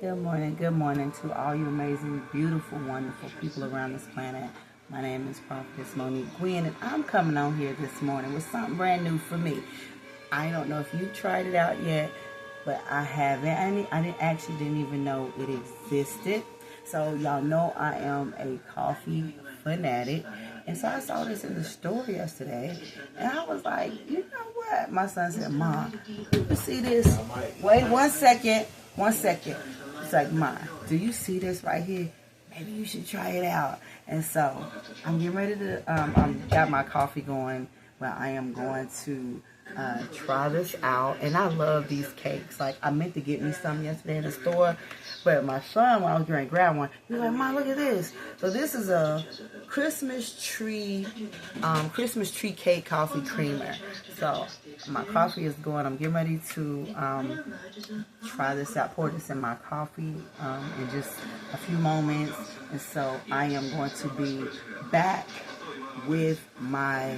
Good morning to all you amazing, beautiful, wonderful people around this planet. My name is ProphetessMoniqueGuinn, and I'm coming on here this morning with something brand new for me. I don't know if you tried it out yet, but I haven't. I didn't even know it existed. So y'all know I am a coffee fanatic. And so I saw this in the store yesterday, and I was like, you know what? My son said, Mom, you see this? Wait 1 second. 1 second. It's like, Mom, do you see this right here? Maybe you should try it out. And so I'm getting ready to, got my coffee going. Well, I am going to try this out. And I love these cakes. Like, I meant to get me some yesterday in the store, but my son, when I was going to grab one, he was like, Mom, look at this. So this is a Christmas tree cake coffee creamer. So my coffee is going. I'm getting ready to try this out, pour this in my coffee in just a few moments. And so I am going to be back with my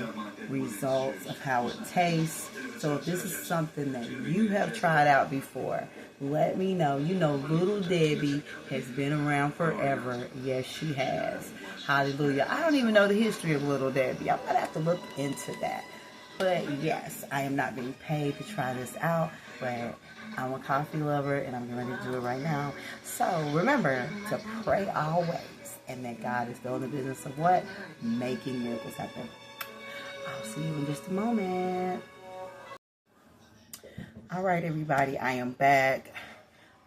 results of how it tastes. So if this is something that you have tried out before, let me know. You know, Little Debbie has been around forever. Yes, she has. Hallelujah. I don't even know the history of Little Debbie. I might have to look into that. But yes, I am not being paid to try this out, but I'm a coffee lover and I'm ready to do it right now. So remember to pray always, and that God is still in the business of what? Making miracles happen. I'll see you in just a moment. All right, everybody, I am back.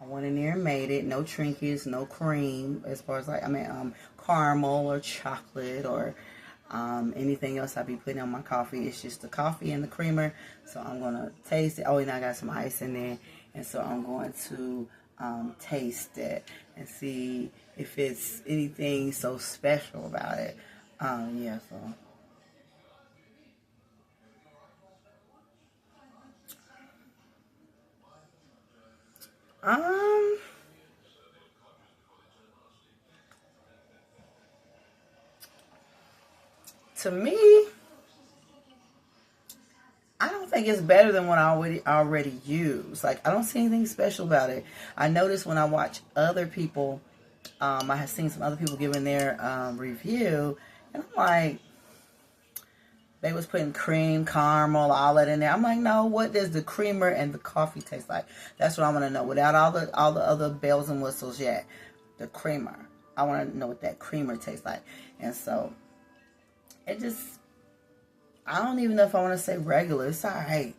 I went in there and made it. No trinkets, no cream, as far as caramel or chocolate or anything else I'll be putting on my coffee. It's just the coffee and the creamer. So I'm going to taste it. Oh, and I got some ice in there. And so I'm going to taste it and see if it's anything so special about it. Yeah, so. To me, I don't think it's better than what I already use. Like, I don't see anything special about it. I noticed when I watch other people, I have seen some other people giving their review, and I'm like, they was putting cream, caramel, all that in there. I'm like, no, what does the creamer and the coffee taste like? That's what I want to know. Without all the other bells and whistles yet, the creamer. I want to know what that creamer tastes like. And so, it just, I don't even know if I want to say regular. It's all right.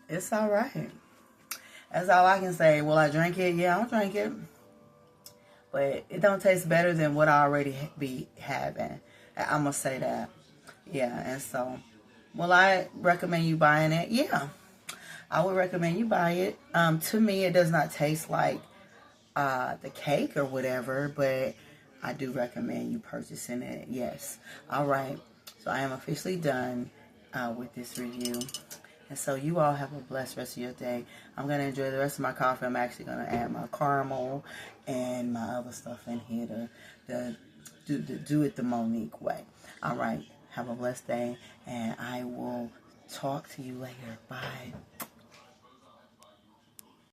It's all right. That's all I can say. Will I drink it? Yeah, I'll drink it. But it don't taste better than what I already be having. I'm going to say that. Yeah, and so, will I recommend you buying it? Yeah, I would recommend you buy it. To me, it does not taste like the cake or whatever, but I do recommend you purchasing it. Yes. All right. So I am officially done with this review. And so you all have a blessed rest of your day. I'm going to enjoy the rest of my coffee. I'm actually going to add my caramel and my other stuff in here to do it the Monique way. All right. Have a blessed day. And I will talk to you later. Bye.